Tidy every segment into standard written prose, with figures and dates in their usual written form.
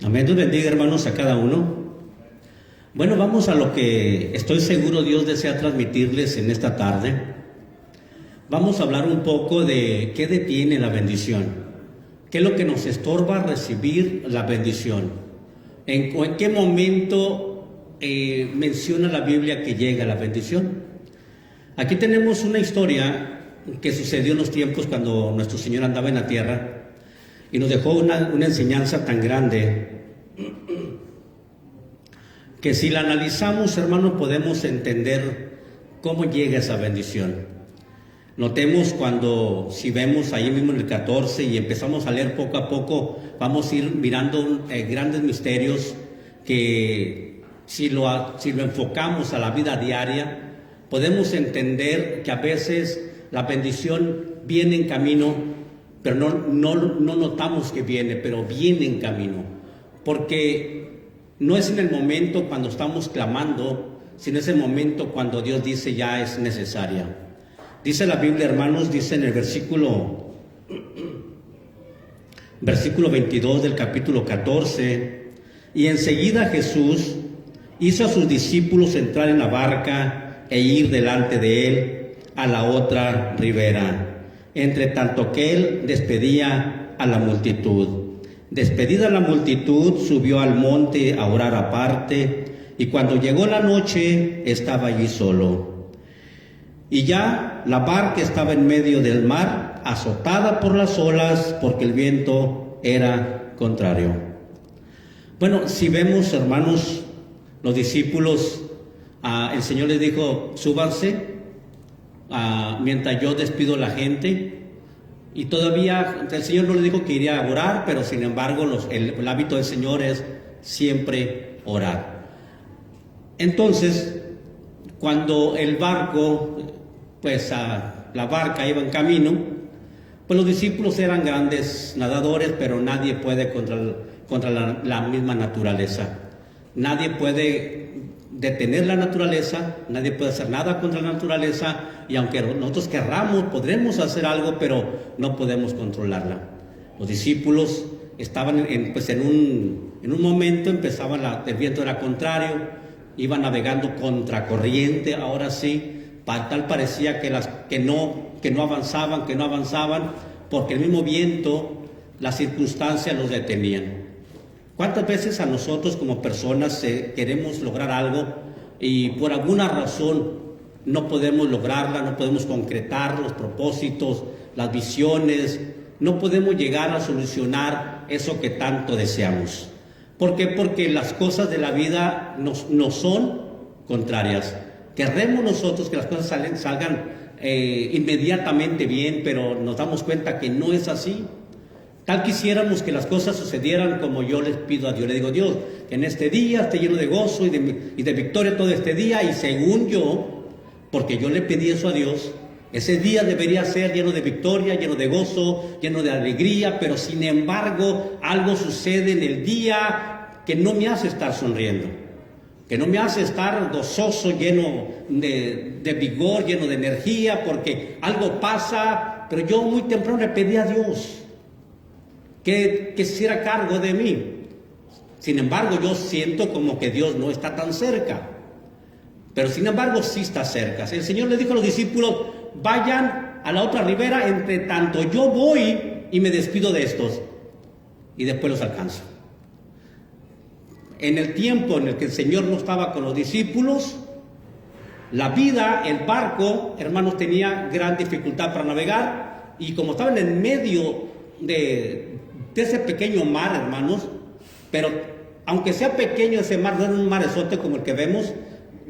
Amén, Dios bendiga, hermanos, a cada uno. Bueno, vamos a lo que estoy seguro Dios desea transmitirles en esta tarde. Vamos a hablar un poco de qué detiene la bendición, qué es lo que nos estorba recibir la bendición, en qué momento menciona la Biblia que llega la bendición. Aquí tenemos una historia que sucedió en los tiempos cuando nuestro Señor andaba en la tierra y nos dejó una enseñanza tan grande que si la analizamos, hermano, podemos entender cómo llega esa bendición. Notemos si vemos ahí mismo en el 14 y empezamos a leer poco a poco, vamos a ir mirando grandes misterios que si lo enfocamos a la vida diaria, podemos entender que a veces la bendición viene en camino, pero no notamos que viene, pero viene en camino, porque no es en el momento cuando estamos clamando, sino es el momento cuando Dios dice ya es necesaria. Dice la Biblia, hermanos, dice en el versículo 22 del capítulo 14, y enseguida Jesús hizo a sus discípulos entrar en la barca e ir delante de él a la otra ribera, entre tanto que él despedía a la multitud. Despedida la multitud, subió al monte a orar aparte, y cuando llegó la noche, estaba allí solo. Y ya la barca estaba en medio del mar, azotada por las olas, porque el viento era contrario. Bueno, si vemos, hermanos, los discípulos, el Señor les dijo, súbanse, mientras yo despido a la gente. Y todavía el Señor no le dijo que iría a orar, pero sin embargo el hábito del Señor es siempre orar. Entonces, cuando el barco, la barca iba en camino, pues los discípulos eran grandes nadadores, pero nadie puede contra la misma naturaleza. Nadie puede detener la naturaleza, nadie puede hacer nada contra la naturaleza, y aunque nosotros querramos, podremos hacer algo, pero no podemos controlarla. Los discípulos estaban en un momento, el viento era contrario, iban navegando contracorriente, ahora sí, tal parecía que no avanzaban, porque el mismo viento, las circunstancias los detenían. ¿Cuántas veces a nosotros como personas queremos lograr algo y por alguna razón no podemos lograrla, no podemos concretar los propósitos, las visiones, no podemos llegar a solucionar eso que tanto deseamos? ¿Por qué? Porque las cosas de la vida no son contrarias. Queremos nosotros que las cosas salgan inmediatamente bien, pero nos damos cuenta que no es así. Tal quisiéramos que las cosas sucedieran como yo les pido a Dios. Le digo, Dios, que en este día esté lleno de gozo y de victoria todo este día, y según yo, porque yo le pedí eso a Dios, ese día debería ser lleno de victoria, lleno de gozo, lleno de alegría, pero sin embargo algo sucede en el día que no me hace estar sonriendo, que no me hace estar gozoso, lleno de vigor, lleno de energía, porque algo pasa, pero yo muy temprano le pedí a Dios que se hiciera cargo de mí. Sin embargo, yo siento como que Dios no está tan cerca, pero sin embargo sí está cerca. El Señor le dijo a los discípulos, vayan a la otra ribera, entre tanto yo voy y me despido de estos, y después los alcanzo. En el tiempo en el que el Señor no estaba con los discípulos, la vida, el barco, hermanos, tenía gran dificultad para navegar, y como estaban en medio de ese pequeño mar, hermanos, pero aunque sea pequeño ese mar, no es un marezote como el que vemos,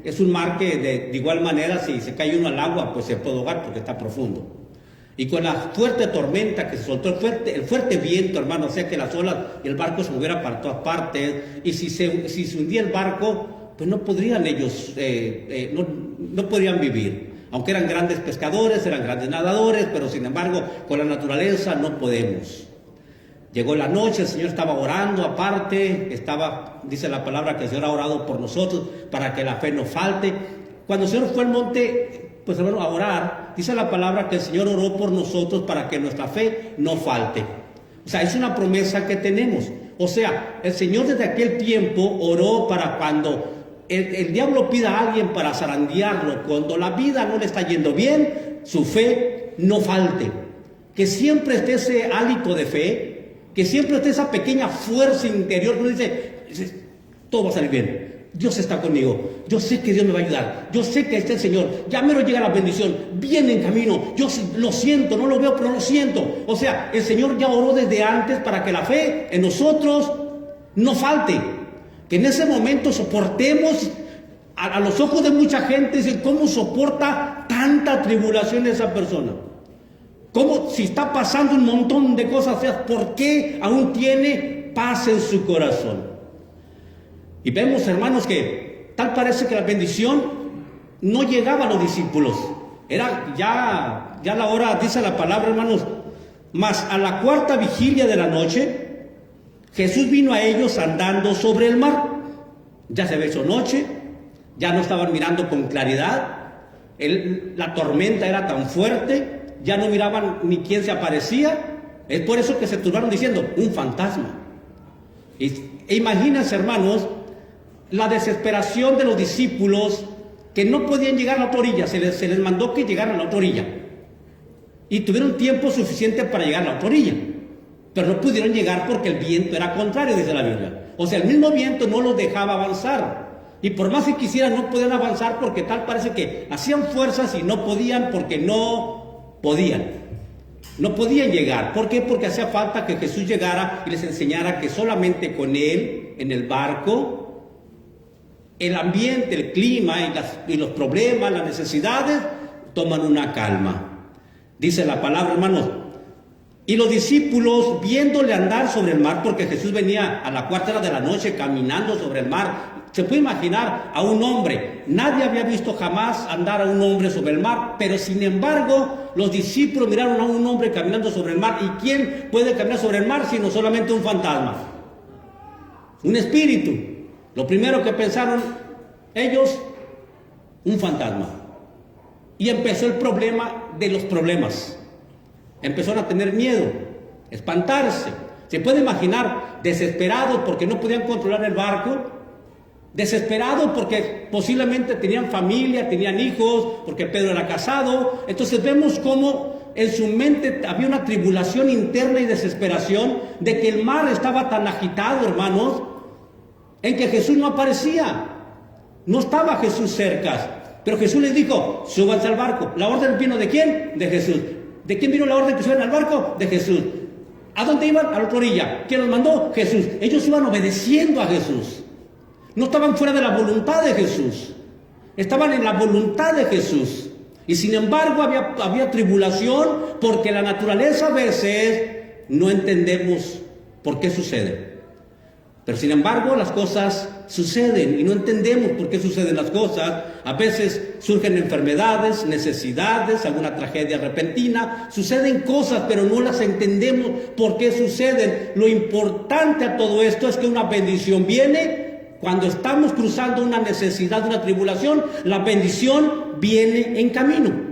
es un mar que de igual manera, si se cae uno al agua, pues se puede ahogar porque está profundo. Y con la fuerte tormenta que se soltó, el fuerte viento, hermano, o sea que las olas y el barco se moviera para todas partes, y si se hundía el barco, pues no podrían ellos, no podrían vivir. Aunque eran grandes pescadores, eran grandes nadadores, pero sin embargo, con la naturaleza no podemos. Llegó la noche, el Señor estaba orando aparte, dice la palabra que el Señor ha orado por nosotros para que la fe no falte. Cuando el Señor fue al monte, pues hermano, a orar, dice la palabra que el Señor oró por nosotros para que nuestra fe no falte. O sea, es una promesa que tenemos. O sea, el Señor desde aquel tiempo oró para cuando el diablo pida a alguien para zarandearlo, cuando la vida no le está yendo bien, su fe no falte. Que siempre esté ese hálito de fe, que siempre esté esa pequeña fuerza interior que uno dice, todo va a salir bien. Dios está conmigo, yo sé que Dios me va a ayudar, yo sé que está el Señor, ya me lo llega la bendición, viene en camino, yo lo siento, no lo veo, pero lo siento. O sea, el Señor ya oró desde antes para que la fe en nosotros no falte, que en ese momento soportemos a los ojos de mucha gente. Dicen, ¿cómo soporta tanta tribulación esa persona? ¿Cómo, si está pasando un montón de cosas feas, por qué aún tiene paz en su corazón? Y vemos, hermanos, que tal parece que la bendición no llegaba a los discípulos. Era ya la hora, dice la palabra, hermanos, mas a la cuarta vigilia de la noche, Jesús vino a ellos andando sobre el mar. Ya se había hecho noche, ya no estaban mirando con claridad, la tormenta era tan fuerte, ya no miraban ni quién se aparecía. Es por eso que se turbaron diciendo, un fantasma. E imagínense, hermanos, la desesperación de los discípulos que no podían llegar a la otra orilla. Se les mandó que llegaran a la otra orilla. Y tuvieron tiempo suficiente para llegar a la otra orilla. Pero no pudieron llegar porque el viento era contrario, dice la Biblia. O sea, el mismo viento no los dejaba avanzar. Y por más que quisieran, no podían avanzar porque tal parece que hacían fuerzas y no podían porque no podían. No podían llegar. ¿Por qué? Porque hacía falta que Jesús llegara y les enseñara que solamente con Él, en el barco, el ambiente, el clima y los problemas, las necesidades, toman una calma. Dice la palabra, hermanos, y los discípulos, viéndole andar sobre el mar, porque Jesús venía a la cuarta hora de la noche caminando sobre el mar. Se puede imaginar a un hombre, nadie había visto jamás andar a un hombre sobre el mar, pero sin embargo, los discípulos miraron a un hombre caminando sobre el mar. ¿Y quién puede caminar sobre el mar sino solamente un fantasma? Un espíritu. Lo primero que pensaron ellos, un fantasma. Y empezó el problema de los problemas. Empezaron a tener miedo, espantarse. Se puede imaginar, desesperados porque no podían controlar el barco, desesperados porque posiblemente tenían familia, tenían hijos, porque Pedro era casado. Entonces vemos cómo en su mente había una tribulación interna y desesperación de que el mar estaba tan agitado, hermanos, en que Jesús no aparecía. No estaba Jesús cerca. Pero Jesús les dijo, súbanse al barco. ¿La orden vino de quién? De Jesús. ¿De quién vino la orden que suban al barco? De Jesús. ¿A dónde iban? A la otra orilla. ¿Quién los mandó? Jesús. Ellos iban obedeciendo a Jesús. No estaban fuera de la voluntad de Jesús. Estaban en la voluntad de Jesús. Y sin embargo había tribulación porque la naturaleza a veces no entendemos por qué sucede. Pero sin embargo las cosas suceden y no entendemos por qué suceden las cosas. A veces surgen enfermedades, necesidades, alguna tragedia repentina. Suceden cosas, pero no las entendemos por qué suceden. Lo importante a todo esto es que una bendición viene cuando estamos cruzando una necesidad, una tribulación. La bendición viene en camino.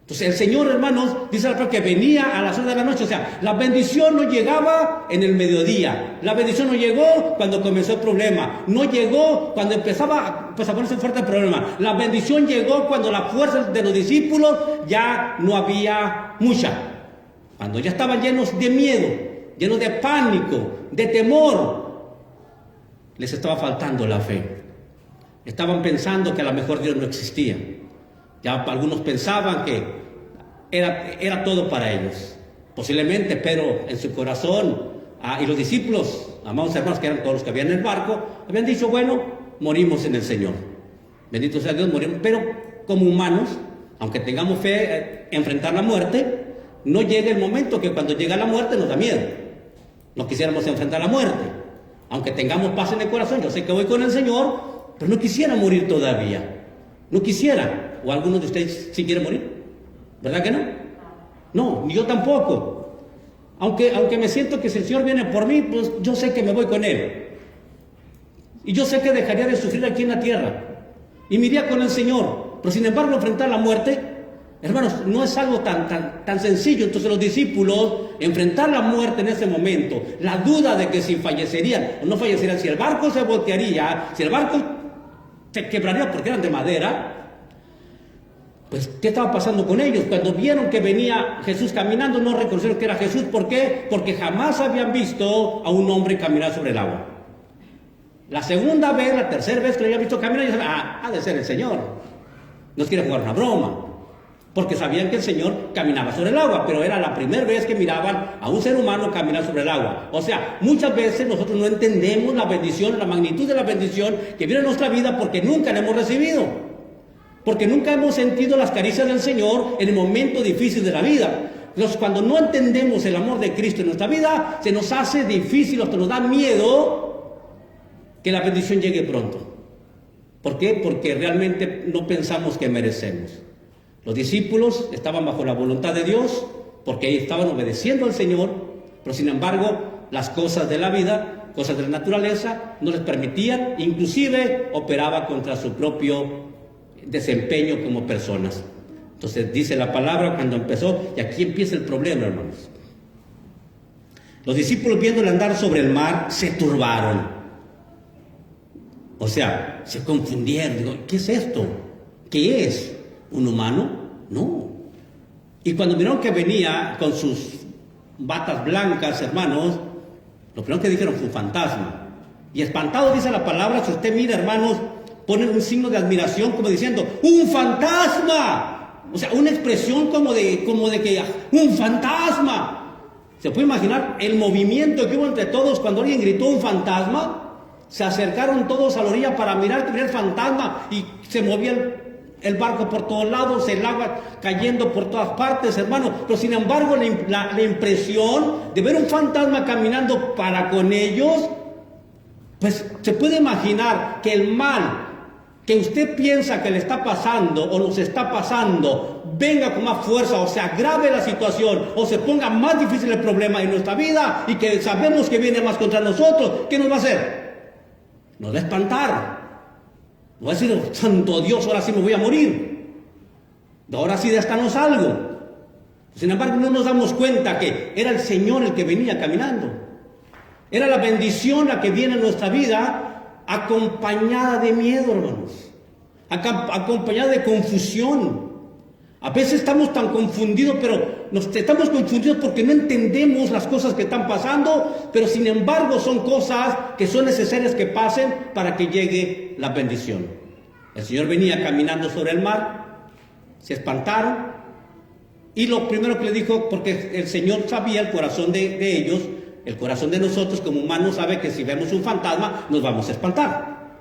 Entonces el Señor, hermanos, dice la palabra que venía a las horas de la noche. O sea, la bendición no llegaba en el mediodía. La bendición no llegó cuando comenzó el problema. No llegó cuando empezaba a ponerse fuerte el problema. La bendición llegó cuando las fuerzas de los discípulos ya no había mucha. Cuando ya estaban llenos de miedo, llenos de pánico, de temor. Les estaba faltando la fe. Estaban pensando que a lo mejor Dios no existía. Ya algunos pensaban que era todo para ellos. Posiblemente Pedro en su corazón y los discípulos, amados hermanos, que eran todos los que habían en el barco, habían dicho, bueno, morimos en el Señor. Bendito sea Dios, morimos. Pero como humanos, aunque tengamos fe, enfrentar la muerte, no llega el momento que cuando llega la muerte nos da miedo. No quisiéramos enfrentar la muerte. Aunque tengamos paz en el corazón, yo sé que voy con el Señor, pero no quisiera morir todavía. No quisiera. ¿O algunos de ustedes sí quieren morir? ¿Verdad que no? No, ni yo tampoco. Aunque me siento que si el Señor viene por mí, pues yo sé que me voy con Él. Y yo sé que dejaría de sufrir aquí en la tierra. Y me iría con el Señor. Pero sin embargo, enfrentar la muerte, Hermanos, no es algo tan sencillo. Entonces los discípulos, enfrentar la muerte en ese momento, la duda de que si fallecerían o no fallecerían, si el barco se voltearía, si el barco se quebraría porque eran de madera, pues, ¿qué estaba pasando con ellos? Cuando vieron que venía Jesús caminando, no reconocieron que era Jesús. ¿Por qué? Porque jamás habían visto a un hombre caminar sobre el agua. La segunda vez, la tercera vez que lo habían visto caminar, y dijeron, ha de ser el Señor. Nos quiere jugar una broma. Porque sabían que el Señor caminaba sobre el agua, pero era la primera vez que miraban a un ser humano caminar sobre el agua. O sea, muchas veces nosotros no entendemos la bendición, la magnitud de la bendición que viene en nuestra vida porque nunca la hemos recibido. Porque nunca hemos sentido las caricias del Señor en el momento difícil de la vida. Entonces, cuando no entendemos el amor de Cristo en nuestra vida, se nos hace difícil, hasta nos da miedo que la bendición llegue pronto. ¿Por qué? Porque realmente no pensamos que merecemos. Los discípulos estaban bajo la voluntad de Dios, porque estaban obedeciendo al Señor, pero sin embargo, las cosas de la vida, cosas de la naturaleza, no les permitían, inclusive operaba contra su propio desempeño como personas. Entonces dice la palabra cuando empezó, y aquí empieza el problema, hermanos. Los discípulos, viéndole andar sobre el mar, se turbaron. O sea, se confundieron. Digo, ¿qué es esto? ¿Qué es? ¿Un humano? No. Y cuando miraron que venía con sus batas blancas, hermanos, lo primero que dijeron fue un fantasma. Y espantado, dice la palabra, si usted mira, hermanos, ponen un signo de admiración como diciendo, ¡un fantasma! O sea, una expresión como de que, ¡un fantasma! ¿Se puede imaginar el movimiento que hubo entre todos cuando alguien gritó un fantasma? Se acercaron todos a la orilla para mirar el primer fantasma y se movía el barco por todos lados, el agua cayendo por todas partes, hermano. Pero sin embargo, la impresión de ver un fantasma caminando para con ellos, pues se puede imaginar que el mal que usted piensa que le está pasando o nos está pasando venga con más fuerza, o se agrave la situación, o se ponga más difícil el problema en nuestra vida y que sabemos que viene más contra nosotros. ¿Qué nos va a hacer? Nos va a espantar. Nos va a decir, santo Dios, ahora sí me voy a morir. Ahora sí de esta no salgo. Sin embargo, no nos damos cuenta que era el Señor el que venía caminando. Era la bendición la que viene en nuestra vida, acompañada de miedo, hermanos, acompañada de confusión. A veces estamos tan confundidos, pero estamos confundidos porque no entendemos las cosas que están pasando, pero sin embargo son cosas que son necesarias que pasen para que llegue la bendición. El Señor venía caminando sobre el mar, se espantaron, y lo primero que le dijo, porque el Señor sabía el corazón de ellos, el corazón de nosotros como humanos sabe que si vemos un fantasma nos vamos a espantar.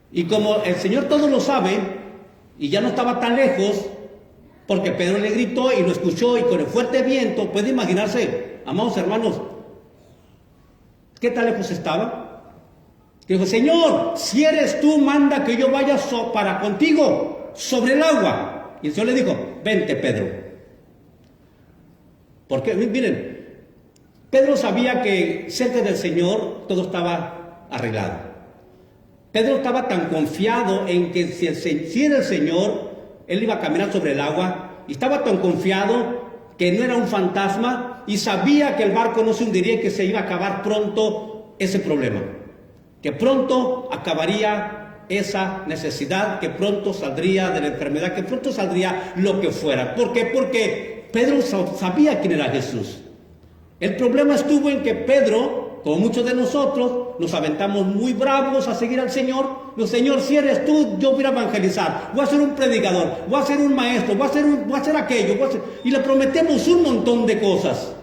Y como el Señor todo lo sabe y ya no estaba tan lejos, porque Pedro le gritó y lo escuchó y con el fuerte viento, puede imaginarse, amados hermanos, ¿qué tan lejos estaba? Que dijo, Señor, si eres tú, manda que yo vaya para contigo sobre el agua. Y el Señor le dijo, vente, Pedro. Porque, miren, Pedro sabía que cerca del Señor todo estaba arreglado. Pedro estaba tan confiado en que si era el Señor, él iba a caminar sobre el agua, y estaba tan confiado que no era un fantasma, y sabía que el barco no se hundiría y que se iba a acabar pronto ese problema, que pronto acabaría esa necesidad, que pronto saldría de la enfermedad, que pronto saldría lo que fuera. ¿Por qué? Porque Pedro sabía quién era Jesús. El problema estuvo en que Pedro, como muchos de nosotros, nos aventamos muy bravos a seguir al Señor. No, Señor, si eres tú, yo voy a evangelizar, voy a ser un predicador, voy a ser un maestro, voy a hacer aquello, y le prometemos un montón de cosas.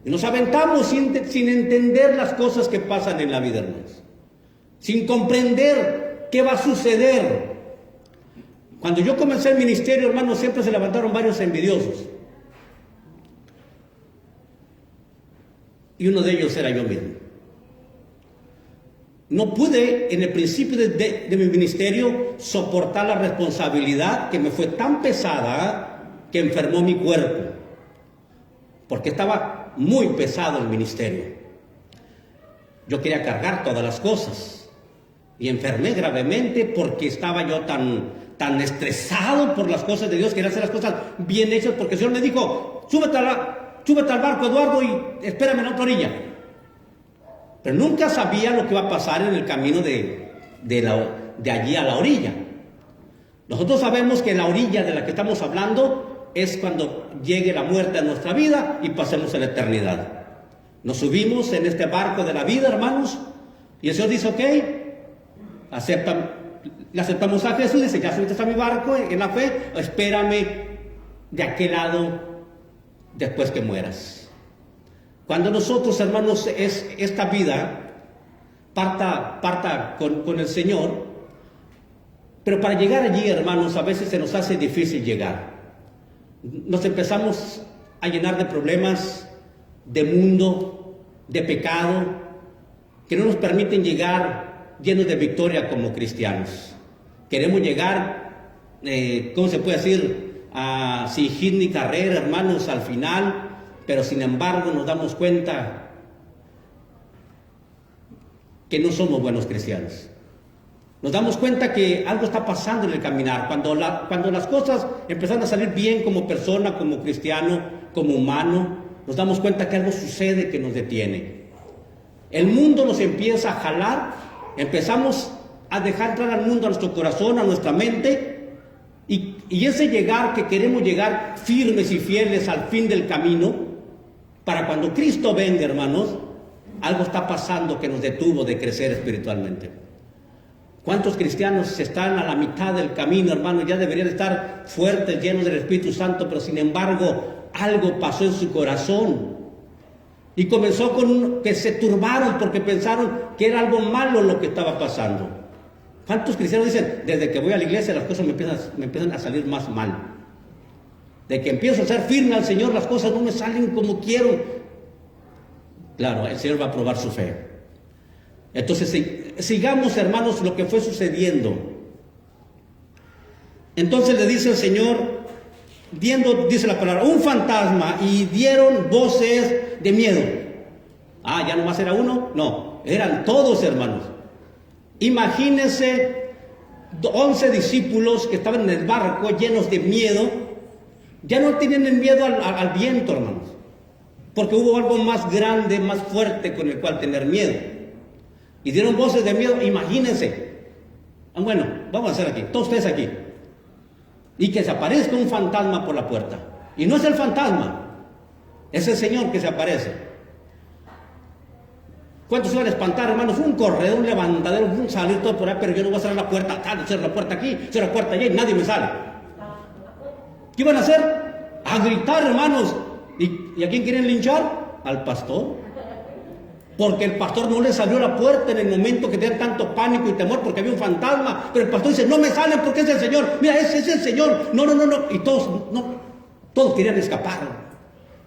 Y nos aventamos sin entender las cosas que pasan en la vida, hermanos. Sin comprender qué va a suceder. Cuando yo comencé el ministerio, hermanos, siempre se levantaron varios envidiosos. Y uno de ellos era yo mismo. No pude, en el principio de mi ministerio, soportar la responsabilidad que me fue tan pesada que enfermó mi cuerpo. Porque estaba muy pesado el ministerio. Yo quería cargar todas las cosas. Y enfermé gravemente porque estaba yo tan tan estresado por las cosas de Dios, quería hacer las cosas bien hechas, porque el Señor me dijo, súbete al barco, Eduardo, y espérame en la otra orilla. Pero nunca sabía lo que iba a pasar en el camino de allí a la orilla. Nosotros sabemos que la orilla de la que estamos hablando es cuando llegue la muerte a nuestra vida y pasemos a la eternidad. Nos subimos en este barco de la vida, hermanos, y el Señor dice, ok, le aceptamos a Jesús, dice, ya subiste a mi barco en la fe, espérame de aquel lado después que mueras. Cuando nosotros, hermanos, esta vida parta con el Señor, pero para llegar allí, hermanos, a veces se nos hace difícil llegar. Nos empezamos a llenar de problemas, de mundo, de pecado, que no nos permiten llegar llenos de victoria como cristianos. Queremos llegar, ¿cómo se puede decir? Sin hit ni carrera, hermanos, al final, pero sin embargo nos damos cuenta que no somos buenos cristianos. Nos damos cuenta que algo está pasando en el caminar. Cuando las cosas empiezan a salir bien como persona, como cristiano, como humano, nos damos cuenta que algo sucede que nos detiene. El mundo nos empieza a jalar, empezamos a dejar entrar al mundo a nuestro corazón, a nuestra mente, y ese llegar que queremos llegar firmes y fieles al fin del camino, para cuando Cristo venga, hermanos, algo está pasando que nos detuvo de crecer espiritualmente. ¿Cuántos cristianos están a la mitad del camino, hermanos? Ya deberían estar fuertes, llenos del Espíritu Santo, pero sin embargo, algo pasó en su corazón. Y comenzó que se turbaron porque pensaron que era algo malo lo que estaba pasando. ¿Cuántos cristianos dicen, desde que voy a la iglesia las cosas me empiezan a salir más mal? De que empiezo a ser firme al Señor, las cosas no me salen como quiero. Claro, el Señor va a probar su fe. Entonces, sigamos, hermanos, lo que fue sucediendo. Entonces le dice el Señor, dice la palabra, un fantasma, y dieron voces de miedo. ¿Ya nomás era uno? No, eran todos, hermanos. Imagínense 11 discípulos que estaban en el barco llenos de miedo. Ya no tenían el miedo al viento, hermanos, porque hubo algo más grande, más fuerte con el cual tener miedo. Y dieron voces de miedo, imagínense. Bueno, vamos a hacer aquí, todos ustedes aquí. Y que se aparezca un fantasma por la puerta. Y no es el fantasma, es el Señor que se aparece. ¿Cuántos se van a espantar, hermanos? Un corredor, un levantadero, un salir todo por ahí, pero yo no voy a cerrar la puerta, cerrar la puerta aquí, cerrar la puerta allá y nadie me sale. ¿Qué van a hacer? A gritar, hermanos. ¿Y a quién quieren linchar? Al pastor. Porque el pastor no les abrió la puerta en el momento que tenían tanto pánico y temor porque había un fantasma. Pero el pastor dice, no me salen porque es el Señor. Mira, ese es el Señor. No. Y todos querían escapar.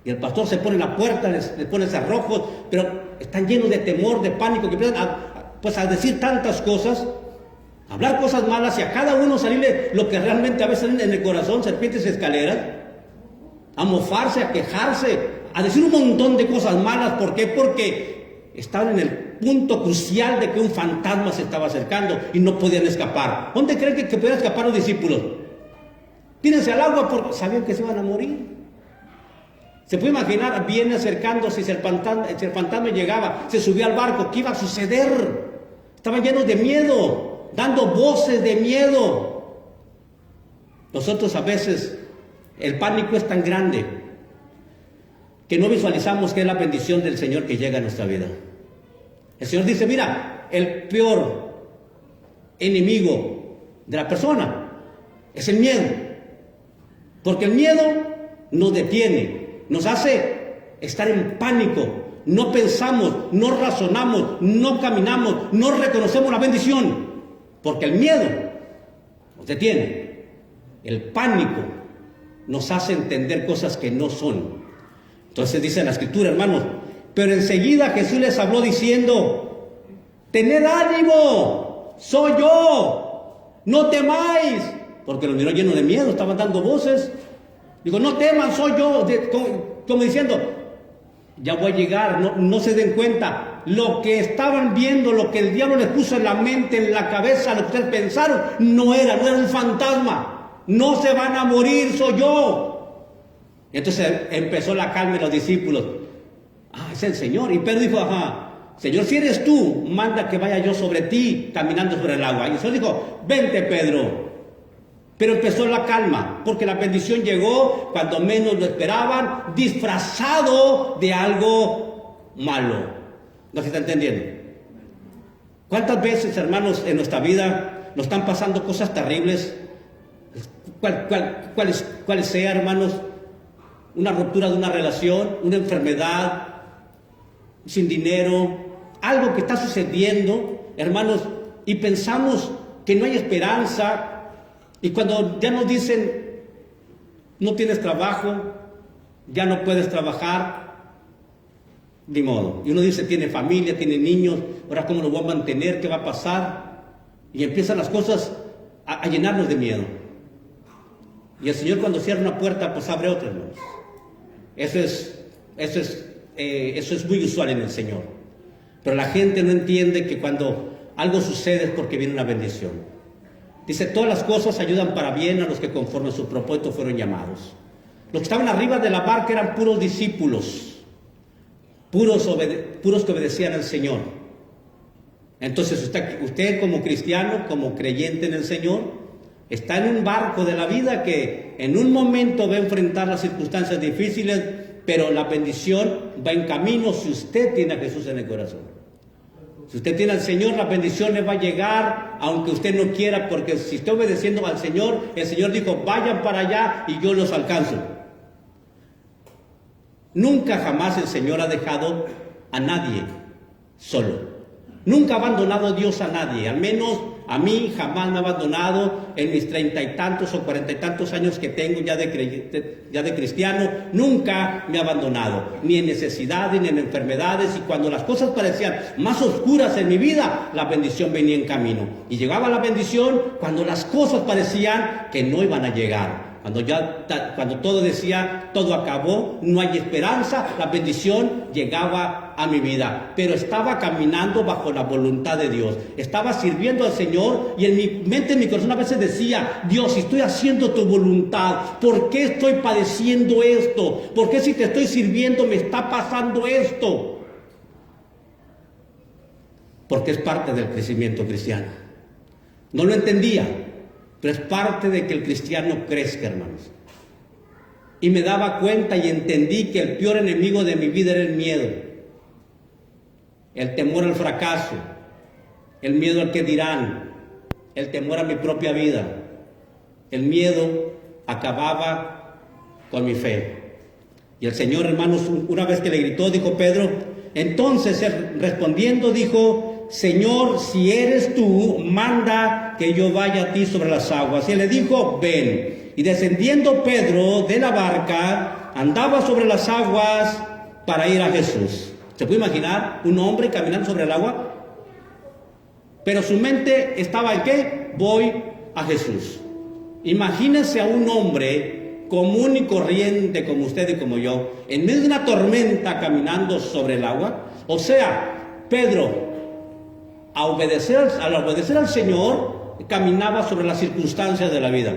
Y el pastor se pone en la puerta, les pone cerrojos, pero están llenos de temor, de pánico, que empiezan a decir tantas cosas, a hablar cosas malas y a cada uno salirle lo que realmente a veces en el corazón, serpientes y escaleras, a mofarse, a quejarse, a decir un montón de cosas malas. ¿Por qué? Porque estaban en el punto crucial de que un fantasma se estaba acercando y no podían escapar. ¿Dónde creen que podían escapar los discípulos? Tírense al agua porque sabían que se iban a morir. Se puede imaginar, viene acercándose, si el fantasma llegaba, se subía al barco, ¿qué iba a suceder? Estaban llenos de miedo, dando voces de miedo. Nosotros a veces, el pánico es tan grande que no visualizamos que es la bendición del Señor que llega a nuestra vida. El Señor dice, mira, el peor enemigo de la persona es el miedo. Porque el miedo nos detiene, nos hace estar en pánico. No pensamos, no razonamos, no caminamos, no reconocemos la bendición. Porque el miedo nos detiene. El pánico nos hace entender cosas que no son. Entonces dice la Escritura, hermanos, pero enseguida Jesús les habló diciendo, tened ánimo, soy yo, no temáis. Porque los miró llenos de miedo, estaban dando voces. Digo, no teman, soy yo, como diciendo, ya voy a llegar, no se den cuenta. Lo que estaban viendo, lo que el diablo les puso en la mente, en la cabeza, lo que ustedes pensaron, no era un fantasma. No se van a morir, soy yo. Entonces empezó la calma de los discípulos. Es el Señor. Y Pedro dijo, Señor, si eres tú, manda que vaya yo sobre ti, caminando sobre el agua. Y el Señor dijo, vente, Pedro. Pero empezó la calma, porque la bendición llegó cuando menos lo esperaban, disfrazado de algo malo. ¿No se está entendiendo? ¿Cuántas veces, hermanos, en nuestra vida nos están pasando cosas terribles? ¿Cuáles sea, hermanos? Una ruptura de una relación, una enfermedad, sin dinero, algo que está sucediendo, hermanos, y pensamos que no hay esperanza. Y cuando ya nos dicen, no tienes trabajo, ya no puedes trabajar, ni modo. Y uno dice, tiene familia, tiene niños, ahora cómo lo voy a mantener, qué va a pasar. Y empiezan las cosas a llenarnos de miedo. Y el Señor cuando cierra una puerta, pues abre otra, hermanos. Eso es muy usual en el Señor. Pero la gente no entiende que cuando algo sucede es porque viene una bendición. Dice, todas las cosas ayudan para bien a los que conforme a su propósito fueron llamados. Los que estaban arriba de la barca eran puros discípulos, puros que obedecían al Señor. Entonces usted como cristiano, como creyente en el Señor, está en un barco de la vida que en un momento va a enfrentar las circunstancias difíciles, pero la bendición va en camino si usted tiene a Jesús en el corazón. Si usted tiene al Señor, la bendición le va a llegar, aunque usted no quiera, porque si está obedeciendo al Señor, el Señor dijo, vayan para allá y yo los alcanzo. Nunca jamás el Señor ha dejado a nadie solo. Nunca ha abandonado a Dios a nadie, al menos a mí jamás me ha abandonado en mis 30 y tantos o 40 y tantos años que tengo ya de cristiano. Nunca me ha abandonado, ni en necesidades, ni en enfermedades. Y cuando las cosas parecían más oscuras en mi vida, la bendición venía en camino. Y llegaba la bendición cuando las cosas parecían que no iban a llegar. Cuando todo decía, todo acabó, no hay esperanza, la bendición llegaba a mi vida. Pero estaba caminando bajo la voluntad de Dios. Estaba sirviendo al Señor y en mi mente, en mi corazón a veces decía, Dios, si estoy haciendo tu voluntad, ¿por qué estoy padeciendo esto? ¿Por qué si te estoy sirviendo me está pasando esto? Porque es parte del crecimiento cristiano. No lo entendía. Pero es parte de que el cristiano crezca, hermanos. Y me daba cuenta y entendí que el peor enemigo de mi vida era el miedo. El temor al fracaso. El miedo al que dirán. El temor a mi propia vida. El miedo acababa con mi fe. Y el Señor, hermanos, una vez que le gritó, dijo Pedro, entonces él respondiendo dijo, Señor, si eres tú, manda que yo vaya a ti sobre las aguas. Y él le dijo, ven. Y descendiendo Pedro de la barca, andaba sobre las aguas para ir a Jesús. ¿Se puede imaginar un hombre caminando sobre el agua? Pero su mente estaba en ¿qué? Voy a Jesús. Imagínense a un hombre común y corriente como usted y como yo, en medio de una tormenta caminando sobre el agua. O sea, Pedro, al obedecer al Señor, caminaba sobre las circunstancias de la vida.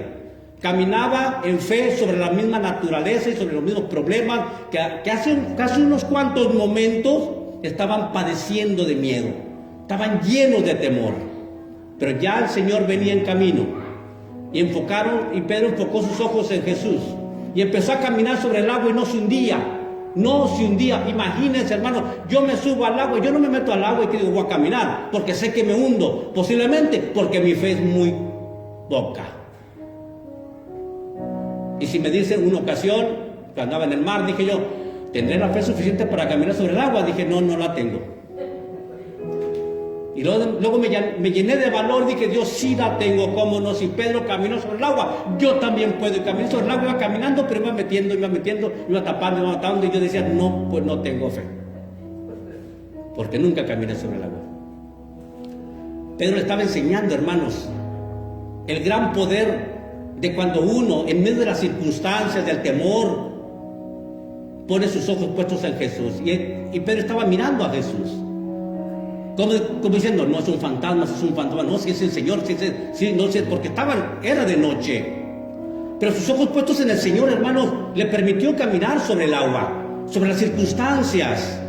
Caminaba en fe sobre la misma naturaleza y sobre los mismos problemas que hace unos cuantos momentos estaban padeciendo de miedo. Estaban llenos de temor. Pero ya el Señor venía en camino. Y Pedro enfocó sus ojos en Jesús. Y empezó a caminar sobre el agua y no se hundía. No se hundía. Imagínense, hermano, yo me subo al agua, yo no me meto al agua y que digo voy a caminar, porque sé que me hundo, posiblemente porque mi fe es muy poca. Y si me dicen una ocasión, que andaba en el mar, dije yo, ¿tendré la fe suficiente para caminar sobre el agua? Dije, no la tengo. Y luego me llené de valor, dije, Dios, sí la tengo, cómo no, si Pedro caminó sobre el agua, yo también puedo. Y caminé sobre el agua, iba caminando, pero iba metiendo, iba tapando, iba matando, y yo decía, no, pues no tengo fe. Porque nunca caminé sobre el agua. Pedro le estaba enseñando, hermanos, el gran poder de cuando uno, en medio de las circunstancias, del temor, pone sus ojos puestos en Jesús. Y Pedro estaba mirando a Jesús. Como diciendo, no es un fantasma, es un fantasma, no, si es el Señor, no sé, porque era de noche. Pero sus ojos puestos en el Señor, hermanos, le permitió caminar sobre el agua, sobre las circunstancias.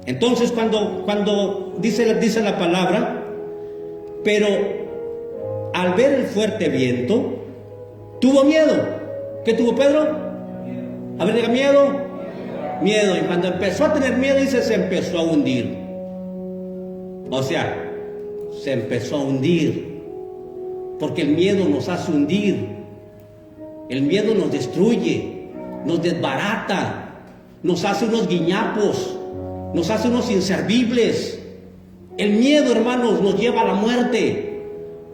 Entonces, cuando dice la palabra, pero al ver el fuerte viento, tuvo miedo. ¿Qué tuvo Pedro? A ver, diga miedo. Miedo. Y cuando empezó a tener miedo, dice, se empezó a hundir. O sea, se empezó a hundir. Porque el miedo nos hace hundir. El miedo nos destruye, nos desbarata, nos hace unos guiñapos, nos hace unos inservibles. El miedo, hermanos, nos lleva a la muerte.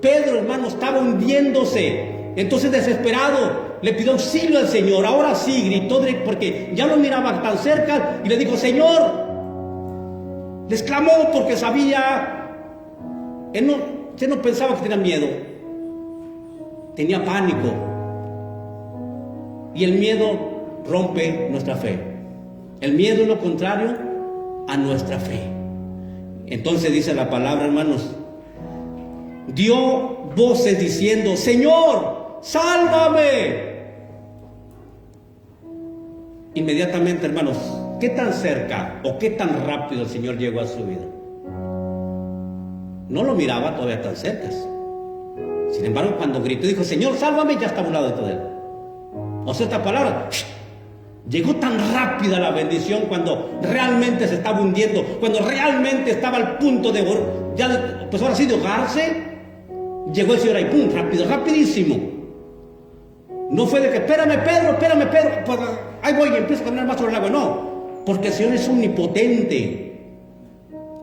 Pedro, hermanos, estaba hundiéndose. Entonces, desesperado, le pidió auxilio al Señor. Ahora sí, gritó, porque ya lo miraba tan cerca y le dijo, Señor. Les clamó porque sabía, él no pensaba que tenía miedo, tenía pánico. Y el miedo rompe nuestra fe. El miedo es lo contrario a nuestra fe. Entonces dice la palabra, hermanos, dio voces diciendo, Señor, sálvame. Inmediatamente, hermanos, ¿qué tan cerca o qué tan rápido el Señor llegó a su vida? No lo miraba todavía tan cerca. Sin embargo, cuando gritó y dijo, Señor, sálvame, ya estaba a un lado de él. O sea, esta palabra, llegó tan rápida la bendición cuando realmente se estaba hundiendo, cuando realmente estaba al punto de, pues ahora sí, de ahogarse. Llegó el Señor ahí, pum, rápido, rapidísimo. No fue de que, espérame, Pedro, pues, ahí voy y empiezo a caminar más sobre el agua. No, porque el Señor es omnipotente.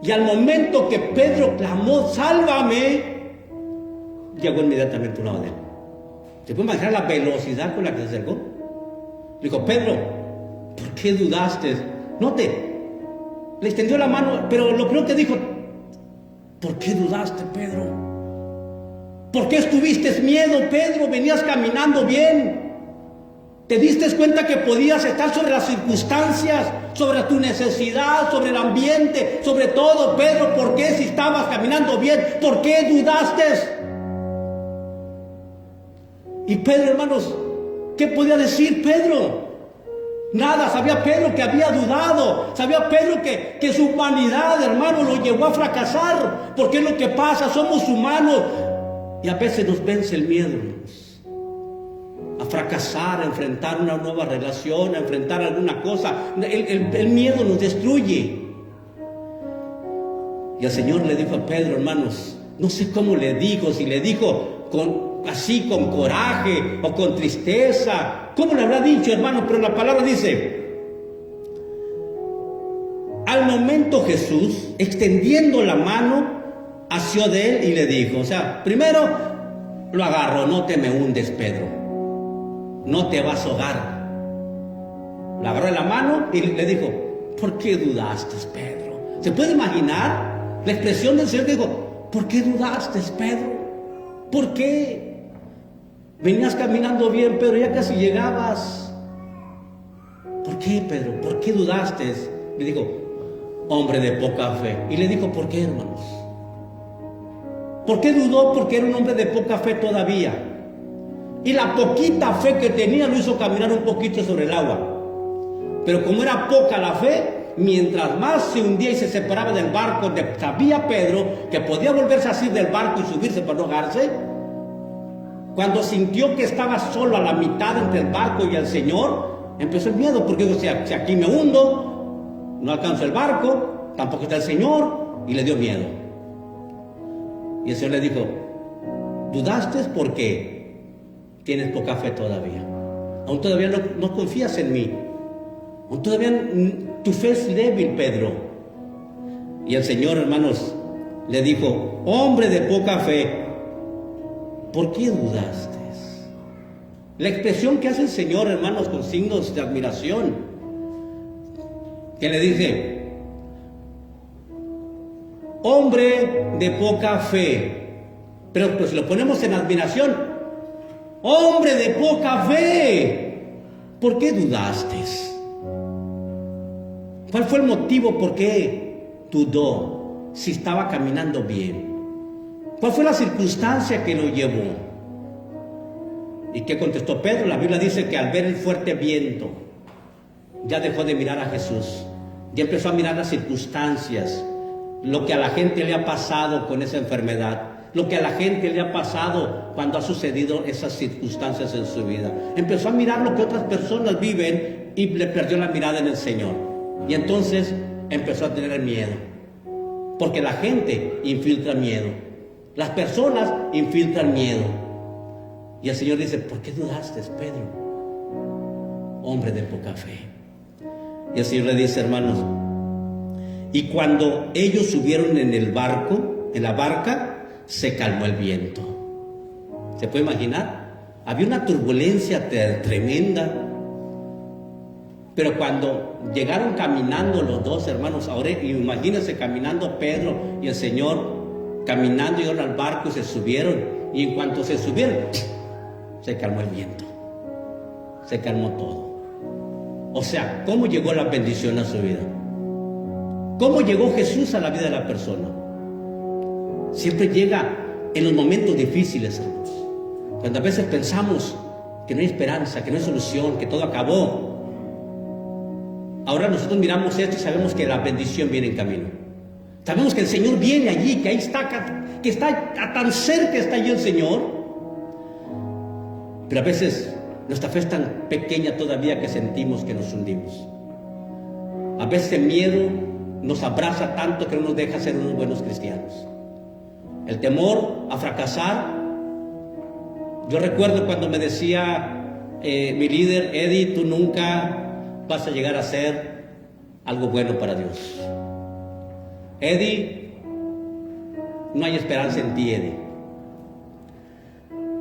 Y al momento que Pedro clamó, sálvame, llegó inmediatamente a un lado de él. ¿Se puede imaginar la velocidad con la que se acercó? Le dijo, Pedro, ¿por qué dudaste? Note, le extendió la mano, pero lo primero que dijo, ¿por qué dudaste, Pedro? ¿Por qué tuviste miedo, Pedro? Venías caminando bien. ¿Te diste cuenta que podías estar sobre las circunstancias, sobre tu necesidad, sobre el ambiente, sobre todo, Pedro? ¿Por qué si estabas caminando bien? ¿Por qué dudaste? Y Pedro, hermanos, ¿qué podía decir Pedro? Nada, sabía Pedro que había dudado, sabía Pedro que su humanidad, hermano, lo llevó a fracasar, porque es lo que pasa, somos humanos, y a veces nos vence el miedo, hermanos, a fracasar, a enfrentar una nueva relación, a enfrentar alguna cosa. El miedo nos destruye. Y el Señor le dijo a Pedro, hermanos, no sé cómo le dijo, si le dijo así con coraje o con tristeza, ¿cómo le habrá dicho, hermano? Pero la palabra dice, al momento Jesús, extendiendo la mano, asió de él y le dijo, o sea, primero lo agarró, no te me hundes, Pedro, no te vas a ahogar. Le agarró en la mano y le dijo, ¿por qué dudaste, Pedro? ¿Se puede imaginar la expresión del Señor que dijo, ¿por qué dudaste, Pedro? ¿Por qué? Venías caminando bien, pero ya casi llegabas. ¿Por qué, Pedro? ¿Por qué dudaste? Le dijo, hombre de poca fe. Y le dijo, ¿por qué, hermanos? ¿Por qué dudó? Porque era un hombre de poca fe todavía. Y la poquita fe que tenía lo hizo caminar un poquito sobre el agua. Pero como era poca la fe, mientras más se hundía y se separaba del barco, sabía Pedro que podía volverse así del barco y subirse para no ahogarse. Cuando sintió que estaba solo a la mitad entre el barco y el Señor, empezó el miedo, porque dijo, si aquí me hundo, no alcanzo el barco, tampoco está el Señor, y le dio miedo. Y el Señor le dijo, dudaste porque tienes poca fe todavía. Aún todavía no confías en mí. Aún todavía tu fe es débil, Pedro. Y el Señor, hermanos, le dijo, hombre de poca fe, ¿por qué dudaste? La expresión que hace el Señor, hermanos, con signos de admiración, que le dice, hombre de poca fe, pero pues si lo ponemos en admiración, hombre de poca fe, ¿por qué dudaste? ¿Cuál fue el motivo por qué dudó si estaba caminando bien? ¿Cuál fue la circunstancia que lo llevó? ¿Y qué contestó Pedro? La Biblia dice que al ver el fuerte viento, ya dejó de mirar a Jesús. Ya empezó a mirar las circunstancias, lo que a la gente le ha pasado con esa enfermedad, lo que a la gente le ha pasado cuando ha sucedido esas circunstancias en su vida. Empezó a mirar lo que otras personas viven y le perdió la mirada en el Señor. Y entonces empezó a tener miedo, porque la gente infiltra miedo, las personas infiltran miedo. Y el Señor dice: ¿por qué dudaste, Pedro, hombre de poca fe? Y el Señor le dice, hermanos, y cuando ellos subieron en el barco, en la barca, se calmó el viento. ¿Se puede imaginar? Había una turbulencia tremenda. Pero cuando llegaron caminando los dos hermanos, ahora imagínense caminando Pedro y el Señor, caminando, llegaron al barco y se subieron. Y en cuanto se subieron, se calmó el viento, se calmó todo. O sea, ¿cómo llegó la bendición a su vida? ¿Cómo llegó Jesús a la vida de la persona? Siempre llega en los momentos difíciles, hermanos. Cuando a veces pensamos que no hay esperanza, que no hay solución, que todo acabó. Ahora nosotros miramos esto y sabemos que la bendición viene en camino. Sabemos que el Señor viene allí, que ahí está, que está tan cerca, está allí el Señor. Pero a veces nuestra fe es tan pequeña todavía que sentimos que nos hundimos. A veces el miedo nos abraza tanto que no nos deja ser unos buenos cristianos. El temor a fracasar. Yo recuerdo cuando me decía mi líder, Eddie, tú nunca vas a llegar a ser algo bueno para Dios. Eddie, no hay esperanza en ti, Eddie.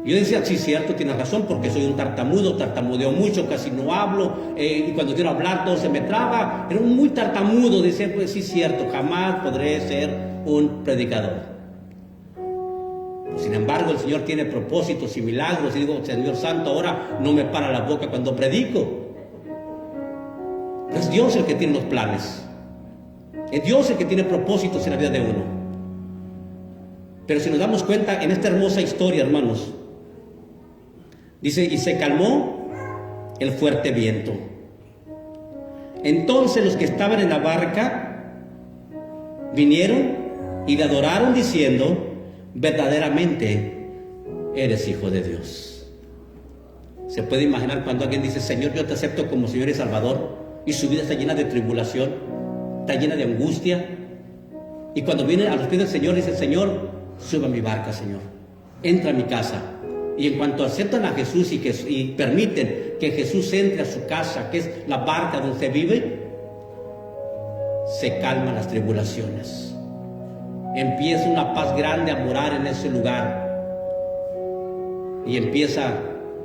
Yo decía, sí, cierto, tienes razón, porque soy un tartamudo, tartamudeo mucho, casi no hablo, y cuando quiero hablar todo se me traba. Era muy tartamudo, decía, pues sí, cierto, jamás podré ser un predicador. Sin embargo, el Señor tiene propósitos y milagros, y digo, Señor Santo, ahora no me para la boca cuando predico. Es Dios el que tiene los planes. Es Dios el que tiene propósitos en la vida de uno. Pero si nos damos cuenta en esta hermosa historia, hermanos, dice, y se calmó el fuerte viento. Entonces los que estaban en la barca vinieron y le adoraron diciendo, verdaderamente eres Hijo de Dios. Se puede imaginar cuando alguien dice, Señor, yo te acepto como Señor y Salvador, y su vida está llena de tribulación, está llena de angustia, y cuando viene a los pies del Señor dice, Señor, sube a mi barca, Señor, entra a mi casa. Y en cuanto aceptan a Jesús y permiten que Jesús entre a su casa, que es la barca donde se vive, se calman las tribulaciones. Empieza una paz grande a morar en ese lugar. Y empieza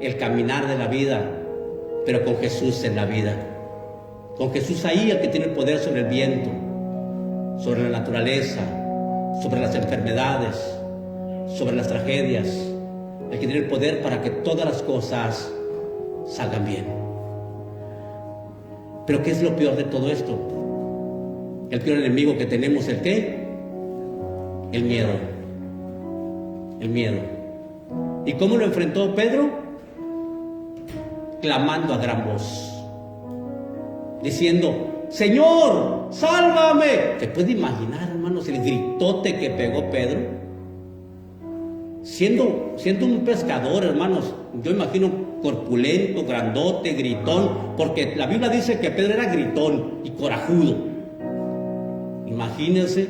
el caminar de la vida, pero con Jesús en la vida. Con Jesús ahí, el que tiene el poder sobre el viento, sobre la naturaleza, sobre las enfermedades, sobre las tragedias. El que tiene el poder para que todas las cosas salgan bien. Pero ¿qué es lo peor de todo esto? El peor enemigo que tenemos, ¿el qué? El miedo. El miedo. ¿Y cómo lo enfrentó Pedro? Clamando a gran voz, diciendo, Señor, sálvame. ¿Se puede imaginar, hermanos, el gritote que pegó Pedro? Siendo un pescador, hermanos, yo imagino corpulento, grandote, gritón, porque la Biblia dice que Pedro era gritón y corajudo. Imagínense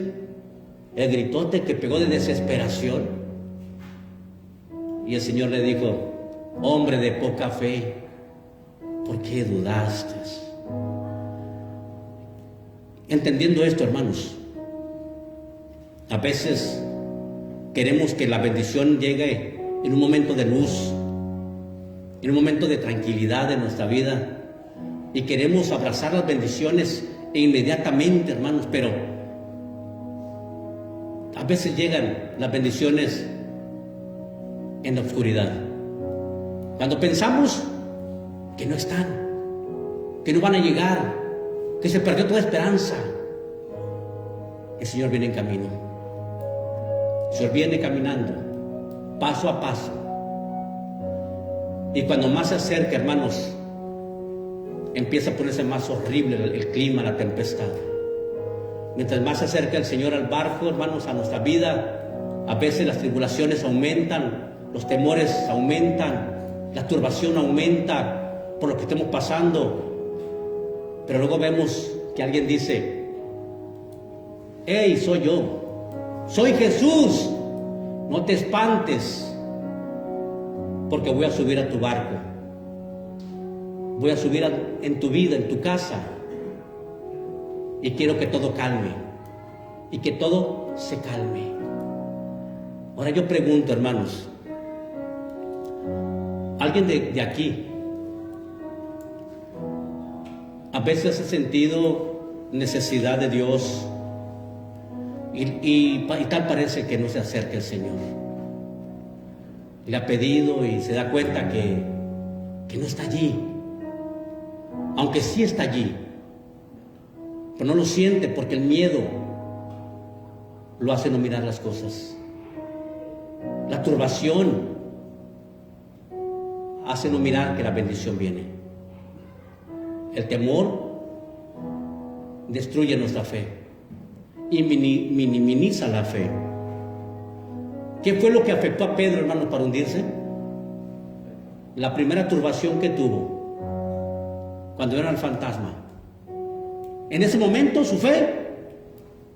el gritote que pegó de desesperación. Y el Señor le dijo, hombre de poca fe, ¿por qué dudaste? Entendiendo esto, hermanos, a veces queremos que la bendición llegue en un momento de luz, en un momento de tranquilidad en nuestra vida, y queremos abrazar las bendiciones inmediatamente, hermanos, pero a veces llegan las bendiciones en la oscuridad, cuando pensamos que no están, que no van a llegar, que se perdió toda esperanza. El Señor viene en camino. El Señor viene caminando, paso a paso. Y cuando más se acerca, hermanos, empieza a ponerse más horrible el clima, la tempestad. Mientras más se acerca el Señor al barco, hermanos, a nuestra vida, a veces las tribulaciones aumentan, los temores aumentan, la turbación aumenta por lo que estemos pasando. Pero luego vemos que alguien dice: hey, soy yo, soy Jesús, no te espantes, porque voy a subir a tu barco, voy a subir en tu vida, en tu casa, y quiero que todo calme, y que todo se calme. Ahora yo pregunto, hermanos, ¿alguien de aquí a veces ha sentido necesidad de Dios y tal parece que no se acerca el Señor? Le ha pedido y se da cuenta que no está allí, aunque sí está allí, pero no lo siente porque el miedo lo hace no mirar las cosas. La turbación hace no mirar que la bendición viene. El temor destruye nuestra fe y minimiza la fe. ¿Qué fue lo que afectó a Pedro, hermano, para hundirse? La primera turbación que tuvo cuando era el fantasma. En ese momento su fe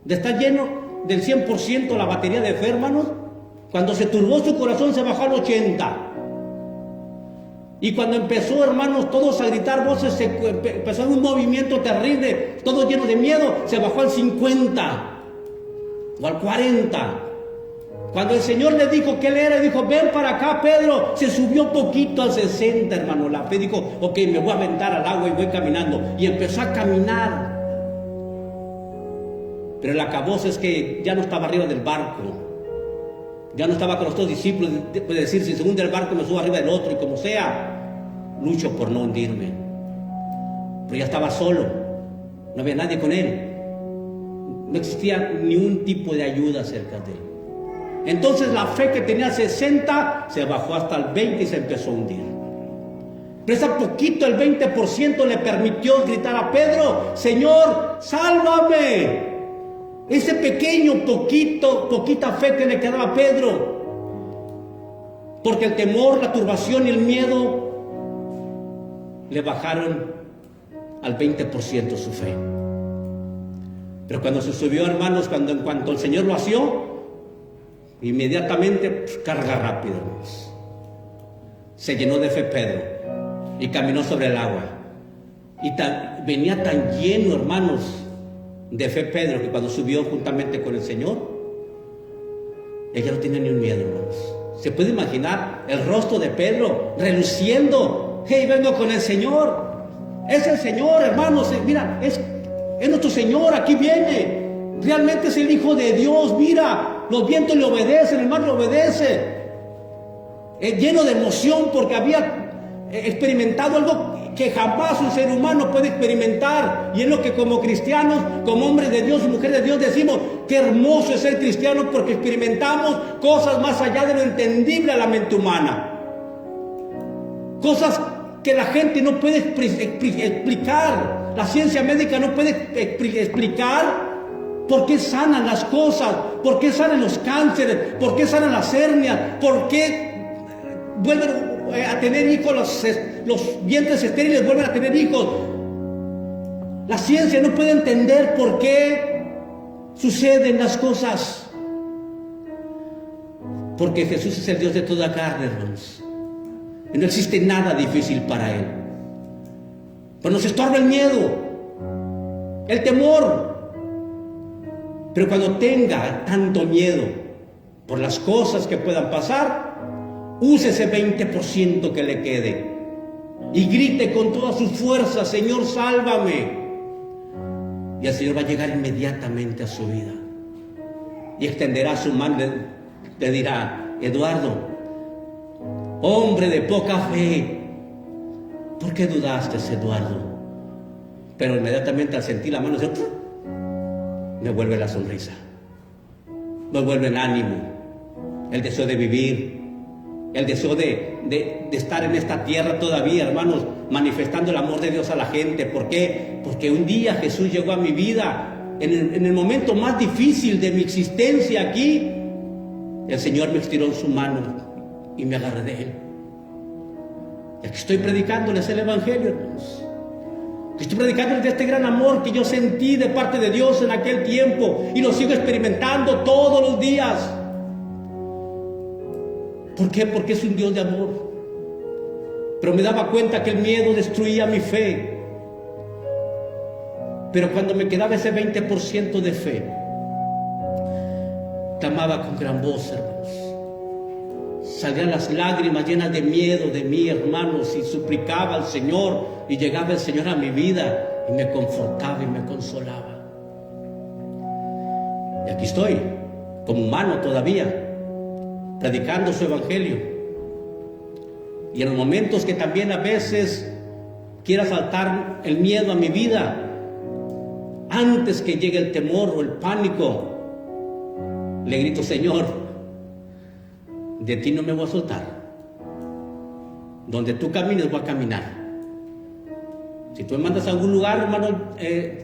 de estar lleno del 100% la batería de fe, hermanos, cuando se turbó su corazón se bajó al 80%. Y cuando empezó, hermanos, todos a gritar voces, empezó un movimiento terrible, todos llenos de miedo, se bajó al 50% o al 40%. Cuando el Señor le dijo que Él era, dijo: ven para acá, Pedro, se subió poquito al 60%, hermano. La fe dijo: ok, me voy a aventar al agua y voy caminando. Y empezó a caminar. Pero el acabose es que ya no estaba arriba del barco. Ya no estaba con los dos discípulos, puede decir: si se hunde el barco me subo arriba del otro, y como sea, lucho por no hundirme. Pero ya estaba solo, no había nadie con él, no existía ni un tipo de ayuda cerca de él. Entonces la fe que tenía 60 se bajó hasta el 20 y se empezó a hundir. Pero ese poquito, el 20%, le permitió gritar a Pedro: Señor, sálvame. Ese pequeño, poquita fe que le quedaba a Pedro, porque el temor, la turbación y el miedo le bajaron al 20% su fe. Pero cuando se subió, hermanos, en cuanto el Señor lo asió, inmediatamente carga rápido, hermanos. Se llenó de fe Pedro y caminó sobre el agua. Y venía tan lleno, hermanos, de fe Pedro, que cuando subió juntamente con el Señor, ella no tenía ni un miedo, hermanos. Se puede imaginar el rostro de Pedro reluciendo: hey, vengo con el Señor, es el Señor, hermanos, mira, es nuestro Señor, aquí viene, realmente es el Hijo de Dios, mira, los vientos le obedecen, el mar le obedece, lleno de emoción porque había experimentado algo que jamás un ser humano puede experimentar. Y es lo que como cristianos, como hombres de Dios y mujeres de Dios decimos: qué hermoso es ser cristiano, porque experimentamos cosas más allá de lo entendible a la mente humana, cosas que la gente no puede explicar, la ciencia médica no puede explicar. ¿Por qué sanan las cosas? ¿Por qué sanan los cánceres? ¿Por qué sanan las hernias? ¿Por qué vuelven a tener hijos, los vientres estériles vuelven a tener hijos? La ciencia no puede entender por qué suceden las cosas. Porque Jesús es el Dios de toda carne, hermanos, y no existe nada difícil para Él. Pero nos estorba el miedo, el temor. Pero cuando tenga tanto miedo por las cosas que puedan pasar, use ese 20% que le quede y grite con todas sus fuerzas: Señor, sálvame. Y el Señor va a llegar inmediatamente a su vida y extenderá su mano. Le dirá: Eduardo, hombre de poca fe, ¿por qué dudaste, Eduardo? pero inmediatamente al sentir la mano de otro, me vuelve la sonrisa, me vuelve el ánimo, el deseo de vivir, el deseo de estar en esta tierra todavía, hermanos, manifestando el amor de Dios a la gente. ¿Por qué? Porque un día Jesús llegó a mi vida, en el momento más difícil de mi existencia aquí, el Señor me estiró su mano y me agarré de Él. Y aquí estoy predicándoles el Evangelio, hermanos. Estoy predicándoles de este gran amor que yo sentí de parte de Dios en aquel tiempo y lo sigo experimentando todos los días. ¿Por qué? Porque es un Dios de amor. Pero me daba cuenta que el miedo destruía mi fe. Pero cuando me quedaba ese 20% de fe, clamaba con gran voz, hermanos. Salían las lágrimas llenas de miedo de mí, hermanos, y suplicaba al Señor, y llegaba el Señor a mi vida y me confortaba y me consolaba. Y aquí estoy, como humano todavía, predicando su Evangelio. Y en los momentos que también a veces quiera saltar el miedo a mi vida, antes que llegue el temor o el pánico, le grito: Señor, de ti no me voy a soltar. Donde tú camines, voy a caminar. Si tú me mandas a algún lugar, hermano,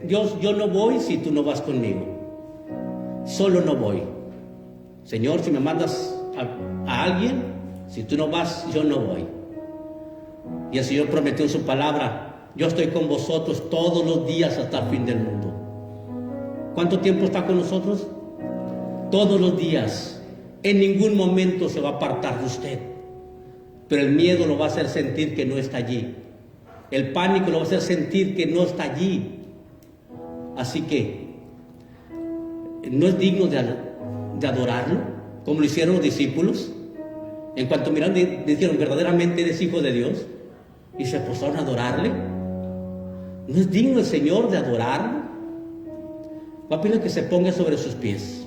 Dios, yo no voy si tú no vas conmigo. Solo no voy. Señor, si me mandas a alguien, si tú no vas, yo no voy. Y el Señor prometió en su palabra: yo estoy con vosotros todos los días hasta el fin del mundo. ¿Cuánto tiempo está con nosotros? Todos los días. En ningún momento se va a apartar de usted. Pero el miedo lo va a hacer sentir que no está allí. El pánico lo va a hacer sentir que no está allí. Así que no es digno de adorarlo, como lo hicieron los discípulos. En cuanto miraron, dijeron: verdaderamente eres hijo de Dios, y se postraron a adorarle. ¿No es digno el Señor de adorarlo? Va a pedir que se ponga sobre sus pies.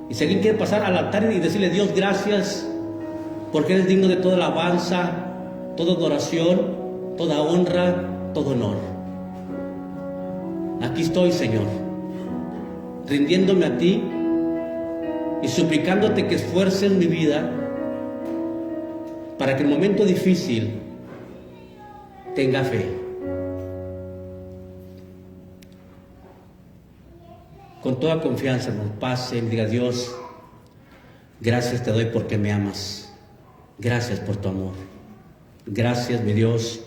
Y si alguien quiere pasar al altar y decirle: Dios, gracias, porque eres digno de toda alabanza, toda adoración, toda honra, todo honor. Aquí estoy, Señor, rindiéndome a ti y suplicándote que esfuerces mi vida para que en el momento difícil tenga fe. Con toda confianza, nos pase y diga: Dios, gracias te doy porque me amas. Gracias por tu amor. Gracias, mi Dios,